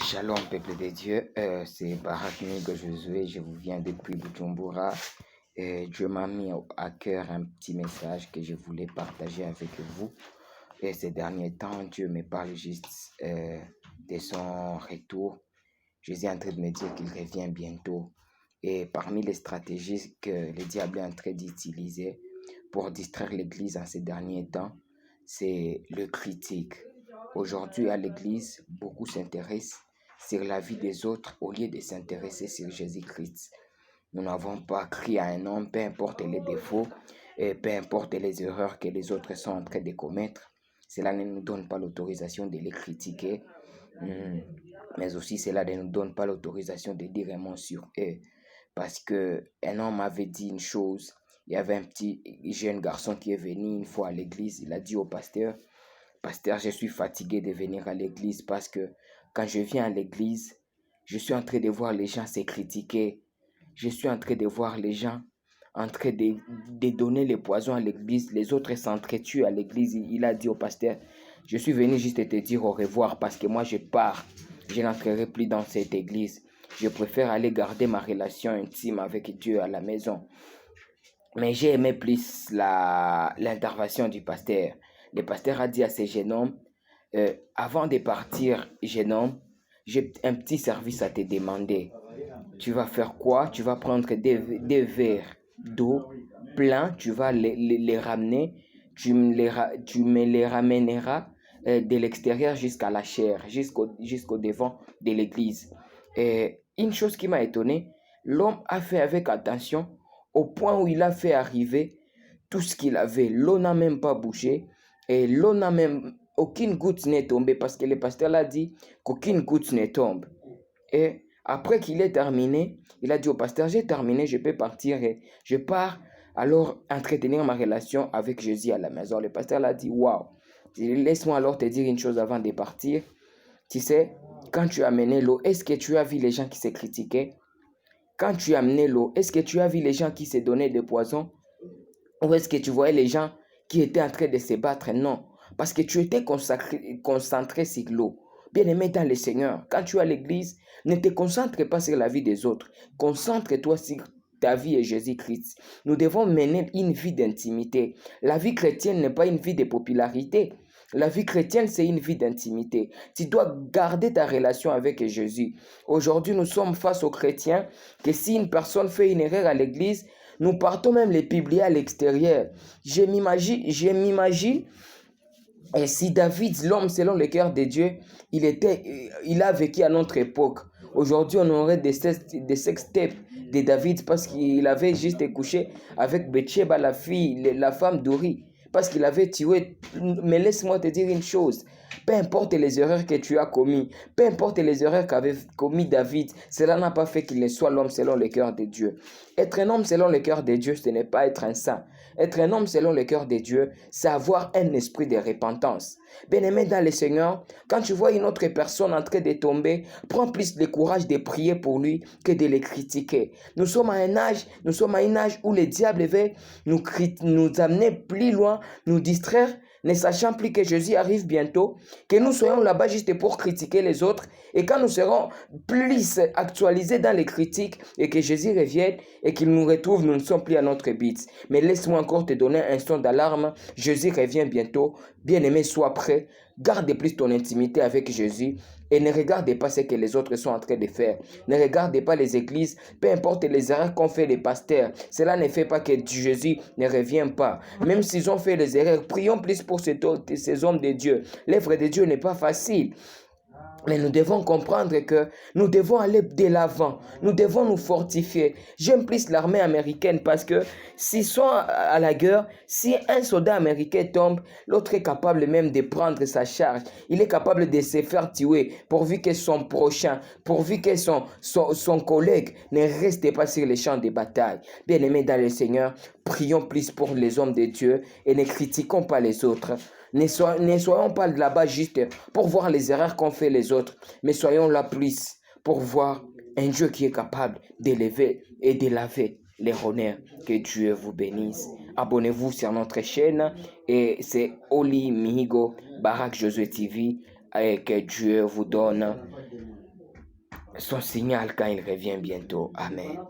Shalom, peuple de Dieu. C'est Barak Migo Josué. Je vous viens depuis Bujumbura. Dieu m'a mis à cœur un petit message que je voulais partager avec vous. Et ces derniers temps, Dieu me parle juste de son retour. Jésus est en train de me dire qu'il revient bientôt. Et parmi les stratégies que le diable est en train d'utiliser pour distraire l'Église en ces derniers temps, c'est le critique. Aujourd'hui, à l'Église, beaucoup s'intéressent sur la vie des autres au lieu de s'intéresser sur Jésus-Christ. Nous n'avons pas crié à un homme, peu importe les défauts et peu importe les erreurs que les autres sont en train de commettre. Cela ne nous donne pas l'autorisation de les critiquer, mais aussi cela ne nous donne pas l'autorisation de dire un mot sur eux. Parce qu'un homme avait dit une chose, il y avait un petit jeune garçon qui est venu une fois à l'église, il a dit au pasteur, « Pasteur, je suis fatigué de venir à l'église parce que quand je viens à l'église, je suis en train de voir les gens se critiquer. Je suis en train de voir les gens en train de donner le poison à l'église. Les autres s'entretuent à l'église. » Il a dit au pasteur, « Je suis venu juste te dire au revoir parce que moi je pars. Je n'entrerai plus dans cette église. Je préfère aller garder ma relation intime avec Dieu à la maison. » Mais j'ai aimé plus l'intervention du pasteur. Le pasteur a dit à ce jeune homme, avant de partir, jeune homme, j'ai un petit service à te demander. Tu vas faire quoi? Tu vas prendre des verres d'eau pleins, tu vas les ramener, tu me les ramèneras de l'extérieur jusqu'à la chair, jusqu'au devant de l'église. Et une chose qui m'a étonné, l'homme a fait avec attention au point où il a fait arriver tout ce qu'il avait. L'eau n'a même pas bougé et l'eau n'a même... Aucune goutte n'est tombée parce que le pasteur l'a dit qu'aucune goutte ne tombe. Et après qu'il ait terminé, il a dit au pasteur, j'ai terminé, je peux partir et je pars alors entretenir ma relation avec Jésus à la maison. Le pasteur l'a dit, waouh, laisse-moi alors te dire une chose avant de partir. Tu sais, quand tu as amené l'eau, est-ce que tu as vu les gens qui se critiquaient? Quand tu as amené l'eau, est-ce que tu as vu les gens qui se donnaient des poisons? Ou est-ce que tu voyais les gens qui étaient en train de se battre? Non, parce que tu étais concentré sur l'eau. Bien-aimé dans le Seigneur, quand tu es à l'église, ne te concentre pas sur la vie des autres. Concentre-toi sur ta vie et Jésus-Christ. Nous devons mener une vie d'intimité. La vie chrétienne n'est pas une vie de popularité. La vie chrétienne, c'est une vie d'intimité. Tu dois garder ta relation avec Jésus. Aujourd'hui, nous sommes face aux chrétiens que si une personne fait une erreur à l'église, nous partons même les publier à l'extérieur. Je m'imagine, et si David, l'homme selon le cœur de Dieu, il a vécu à notre époque. Aujourd'hui, on aurait des sextapes de David parce qu'il avait juste couché avec Bathsheba, la femme d'Uri, parce qu'il avait tué. Mais laisse-moi te dire une chose. Peu importe les erreurs que tu as commises, peu importe les erreurs qu'avait commis David, cela n'a pas fait qu'il ne soit l'homme selon le cœur de Dieu. Être un homme selon le cœur de Dieu, ce n'est pas être un saint. Être un homme selon le cœur de Dieu, c'est avoir un esprit de repentance. Bien-aimé dans le Seigneur, quand tu vois une autre personne en train de tomber, prends plus le courage de prier pour lui que de le critiquer. Nous sommes à un âge où le diable veut nous amener plus loin, nous distraire, ne sachant plus que Jésus arrive bientôt, que nous soyons là-bas juste pour critiquer les autres, et quand nous serons plus actualisés dans les critiques, et que Jésus revienne, et qu'il nous retrouve, nous ne sommes plus à notre but. Mais laisse-moi encore te donner un son d'alarme, Jésus revient bientôt, bien-aimé, sois prêt, garde plus ton intimité avec Jésus, et ne regarde pas ce que les autres sont en train de faire. Ne regarde pas les églises, peu importe les erreurs qu'ont fait les pasteurs. Cela ne fait pas que Jésus ne revient pas. Même s'ils ont fait les erreurs, prions plus pour ces hommes de Dieu. L'œuvre de Dieu n'est pas facile. Mais nous devons comprendre que nous devons aller de l'avant. Nous devons nous fortifier. J'aime plus l'armée américaine parce que s'ils sont à la guerre, si un soldat américain tombe, l'autre est capable même de prendre sa charge. Il est capable de se faire tuer pourvu que son prochain, pourvu que son collègue ne reste pas sur les champs de bataille. Bien-aimés dans le Seigneur, prions plus pour les hommes de Dieu et ne critiquons pas les autres. Ne soyons pas là-bas juste pour voir les erreurs qu'ont fait les autres, mais soyons là plus pour voir un Dieu qui est capable d'élever et de laver les honneurs. Que Dieu vous bénisse. Abonnez-vous sur notre chaîne et c'est Oli Mihigo, Barak Josué TV, et que Dieu vous donne son signal quand il revient bientôt. Amen.